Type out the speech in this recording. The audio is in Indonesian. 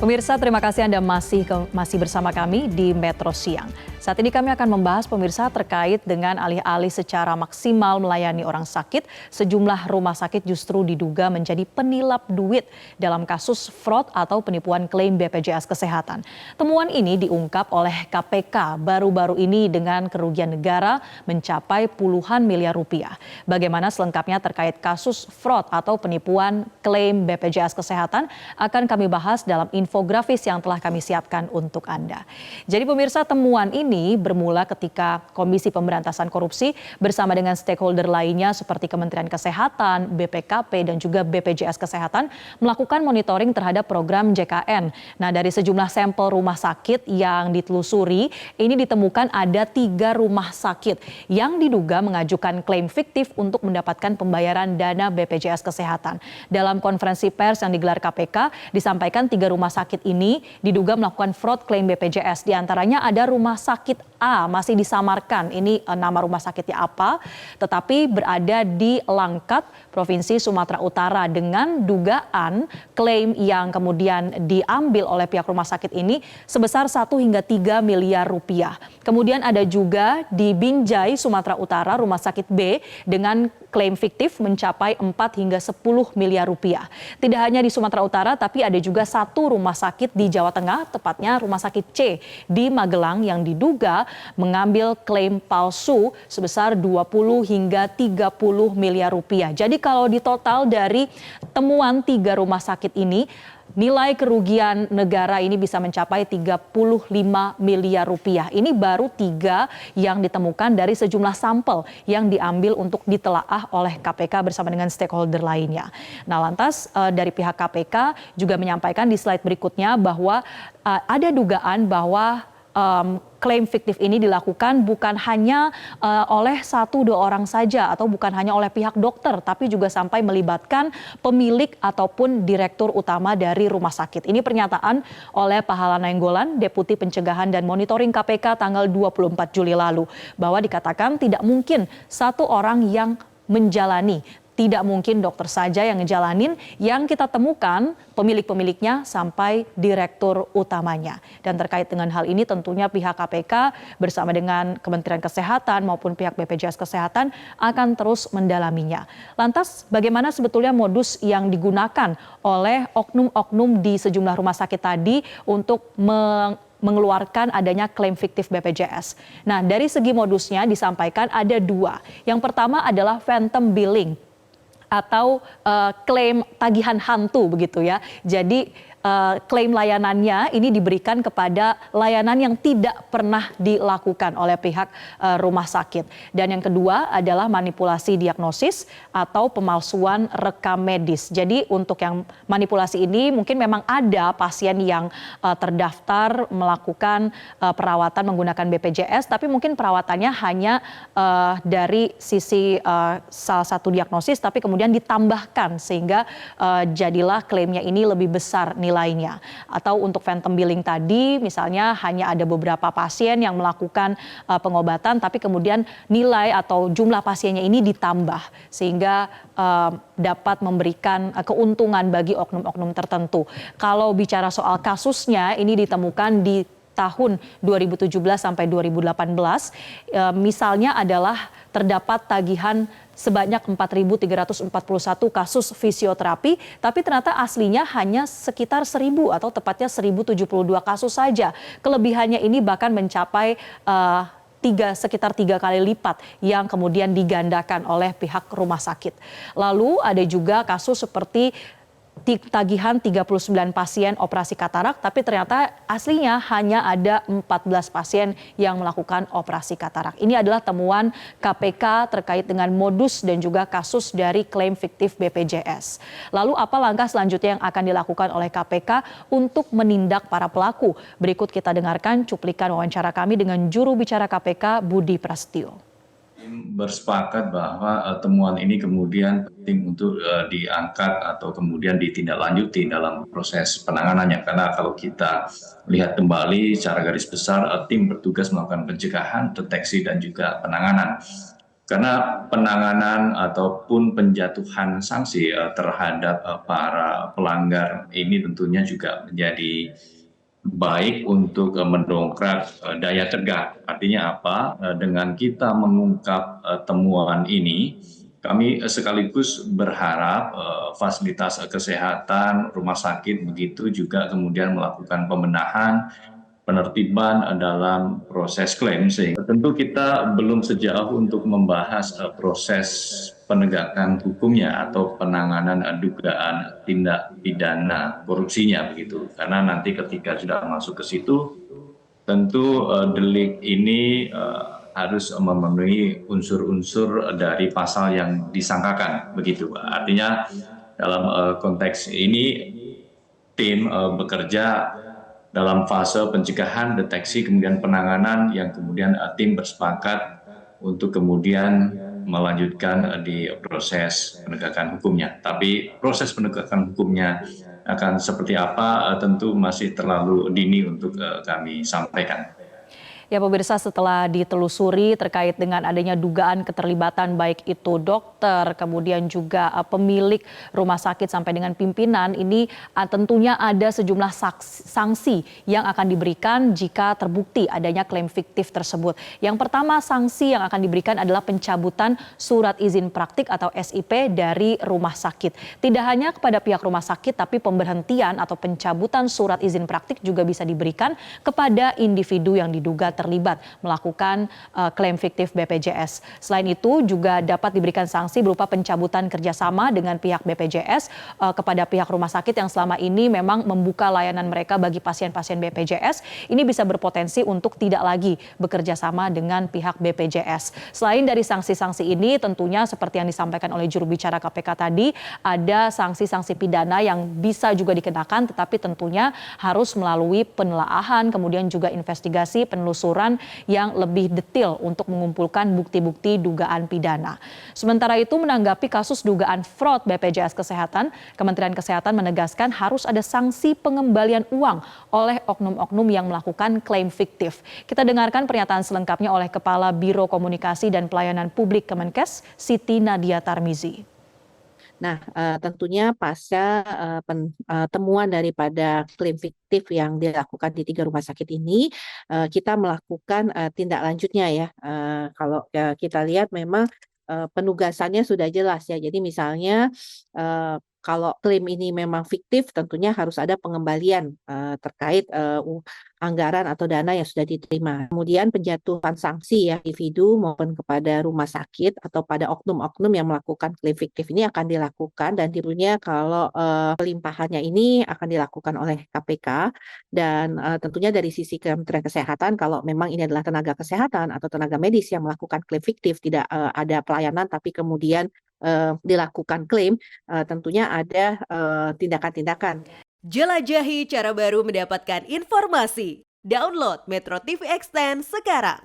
Pemirsa, terima kasih Anda masih bersama kami di Metro Siang. Saat ini kami akan membahas pemirsa terkait dengan alih-alih secara maksimal melayani orang sakit, sejumlah rumah sakit justru diduga menjadi penilap duit dalam kasus fraud atau penipuan klaim BPJS Kesehatan. Temuan ini diungkap oleh KPK baru-baru ini dengan kerugian negara mencapai puluhan miliar rupiah. Bagaimana selengkapnya terkait kasus fraud atau penipuan klaim BPJS Kesehatan akan kami bahas dalam infografis yang telah kami siapkan untuk Anda. Jadi pemirsa, temuan ini bermula ketika Komisi Pemberantasan Korupsi bersama dengan stakeholder lainnya seperti Kementerian Kesehatan, BPKP, dan juga BPJS Kesehatan melakukan monitoring terhadap program JKN. Nah, dari sejumlah sampel rumah sakit yang ditelusuri, ini ditemukan ada 3 rumah sakit yang diduga mengajukan klaim fiktif untuk mendapatkan pembayaran dana BPJS Kesehatan. Dalam konferensi pers yang digelar KPK, disampaikan 3 rumah sakit ini diduga melakukan fraud klaim BPJS. Di antaranya ada rumah sakit A, masih disamarkan ini nama rumah sakitnya apa, tetapi berada di Langkat, Provinsi Sumatera Utara, dengan dugaan klaim yang kemudian diambil oleh pihak rumah sakit ini sebesar 1 hingga 3 miliar rupiah. Kemudian ada juga di Binjai, Sumatera Utara, rumah sakit B dengan klaim fiktif mencapai 4 hingga 10 miliar rupiah. Tidak hanya di Sumatera Utara, tapi ada juga 1 rumah sakit di Jawa Tengah, tepatnya rumah sakit C di Magelang yang diduga mengambil klaim palsu sebesar 20 hingga 30 miliar rupiah. Jadi kalau ditotal dari temuan 3 rumah sakit ini, nilai kerugian negara ini bisa mencapai 35 miliar rupiah. Ini baru 3 yang ditemukan dari sejumlah sampel yang diambil untuk ditelaah oleh KPK bersama dengan stakeholder lainnya. Nah, lantas dari pihak KPK juga menyampaikan di slide berikutnya bahwa ada dugaan bahwa klaim fiktif ini dilakukan bukan hanya oleh 1-2 orang saja atau bukan hanya oleh pihak dokter, tapi juga sampai melibatkan pemilik ataupun direktur utama dari rumah sakit. Ini pernyataan oleh Pahala Nainggolan, Deputi Pencegahan dan Monitoring KPK tanggal 24 Juli lalu, bahwa dikatakan tidak mungkin 1 orang yang menjalani. Tidak mungkin dokter saja yang ngejalanin, yang kita temukan pemilik-pemiliknya sampai direktur utamanya. Dan terkait dengan hal ini tentunya pihak KPK bersama dengan Kementerian Kesehatan maupun pihak BPJS Kesehatan akan terus mendalaminya. Lantas bagaimana sebetulnya modus yang digunakan oleh oknum-oknum di sejumlah rumah sakit tadi untuk mengeluarkan adanya klaim fiktif BPJS. Nah, dari segi modusnya disampaikan ada 2. Yang pertama adalah phantom billing atau klaim tagihan hantu begitu ya. Jadi klaim layanannya ini diberikan kepada layanan yang tidak pernah dilakukan oleh pihak rumah sakit. Dan yang kedua adalah manipulasi diagnosis atau pemalsuan rekam medis. Jadi untuk yang manipulasi ini mungkin memang ada pasien yang terdaftar melakukan perawatan menggunakan BPJS, tapi mungkin perawatannya hanya dari sisi salah satu diagnosis, tapi kemudian ditambahkan sehingga jadilah klaimnya ini lebih besar nilainya. Atau untuk phantom billing tadi misalnya hanya ada beberapa pasien yang melakukan pengobatan, tapi kemudian nilai atau jumlah pasiennya ini ditambah sehingga dapat memberikan keuntungan bagi oknum-oknum tertentu. Kalau bicara soal kasusnya, ini ditemukan di tahun 2017 sampai 2018, misalnya adalah terdapat tagihan sebanyak 4.341 kasus fisioterapi, tapi ternyata aslinya hanya sekitar 1.000 atau tepatnya 1.072 kasus saja. Kelebihannya ini bahkan mencapai sekitar 3 kali lipat yang kemudian digandakan oleh pihak rumah sakit. Lalu ada juga kasus seperti tagihan 39 pasien operasi katarak, tapi ternyata aslinya hanya ada 14 pasien yang melakukan operasi katarak. Ini adalah temuan KPK terkait dengan modus dan juga kasus dari klaim fiktif BPJS. Lalu apa langkah selanjutnya yang akan dilakukan oleh KPK untuk menindak para pelaku? Berikut kita dengarkan cuplikan wawancara kami dengan juru bicara KPK Budi Prasetyo. Bersepakat bahwa temuan ini kemudian penting untuk diangkat atau kemudian ditindaklanjuti dalam proses penanganannya, karena kalau kita lihat kembali secara garis besar tim bertugas melakukan pencegahan, deteksi dan juga penanganan. Karena penanganan ataupun penjatuhan sanksi terhadap para pelanggar ini tentunya juga menjadi baik untuk mendongkrak daya tegak. Artinya apa? Dengan kita mengungkap temuan ini, kami sekaligus berharap fasilitas kesehatan, rumah sakit begitu juga kemudian melakukan pembenahan, penertiban dalam proses klaim. Sehingga tentu kita belum sejauh untuk membahas proses penegakan hukumnya atau penanganan dugaan tindak pidana korupsinya begitu. Karena nanti ketika sudah masuk ke situ, tentu delik ini harus memenuhi unsur-unsur dari pasal yang disangkakan begitu. Artinya dalam konteks ini tim bekerja dalam fase pencegahan, deteksi, kemudian penanganan yang kemudian tim bersepakat untuk kemudian melanjutkan di proses penegakan hukumnya. Tapi proses penegakan hukumnya akan seperti apa tentu masih terlalu dini untuk kami sampaikan. Ya pemirsa, setelah ditelusuri terkait dengan adanya dugaan keterlibatan baik itu dokter, kemudian juga pemilik rumah sakit sampai dengan pimpinan, ini tentunya ada sejumlah sanksi yang akan diberikan jika terbukti adanya klaim fiktif tersebut. Yang pertama, sanksi yang akan diberikan adalah pencabutan surat izin praktik atau SIP dari rumah sakit. Tidak hanya kepada pihak rumah sakit, tapi pemberhentian atau pencabutan surat izin praktik juga bisa diberikan kepada individu yang diduga terlibat melakukan klaim fiktif BPJS. Selain itu juga dapat diberikan sanksi berupa pencabutan kerjasama dengan pihak BPJS kepada pihak rumah sakit yang selama ini memang membuka layanan mereka bagi pasien-pasien BPJS. Ini bisa berpotensi untuk tidak lagi bekerja sama dengan pihak BPJS. Selain dari sanksi-sanksi ini, tentunya seperti yang disampaikan oleh juru bicara KPK tadi, ada sanksi-sanksi pidana yang bisa juga dikenakan, tetapi tentunya harus melalui penelaahan, kemudian juga investigasi, penelusuran yang lebih detail untuk mengumpulkan bukti-bukti dugaan pidana. Sementara itu, menanggapi kasus dugaan fraud BPJS Kesehatan, Kementerian Kesehatan menegaskan harus ada sanksi pengembalian uang oleh oknum-oknum yang melakukan klaim fiktif. Kita dengarkan pernyataan selengkapnya oleh Kepala Biro Komunikasi dan Pelayanan Publik Kemenkes, Siti Nadia Tarmizi. Nah, tentunya pasca temuan daripada klaim fiktif yang dilakukan di 3 rumah sakit ini, kita melakukan tindak lanjutnya ya. Kalau kita lihat memang penugasannya sudah jelas ya. Jadi misalnya kalau klaim ini memang fiktif, tentunya harus ada pengembalian terkait anggaran atau dana yang sudah diterima. Kemudian penjatuhan sanksi ya individu maupun kepada rumah sakit atau pada oknum-oknum yang melakukan klaim fiktif ini akan dilakukan, dan tentunya kalau pelimpahannya ini akan dilakukan oleh KPK, dan tentunya dari sisi Kementerian Kesehatan, kalau memang ini adalah tenaga kesehatan atau tenaga medis yang melakukan klaim fiktif, tidak ada pelayanan tapi kemudian dilakukan klaim, tentunya ada tindakan-tindakan. Jelajahi cara baru mendapatkan informasi. Download Metro TV Extend sekarang.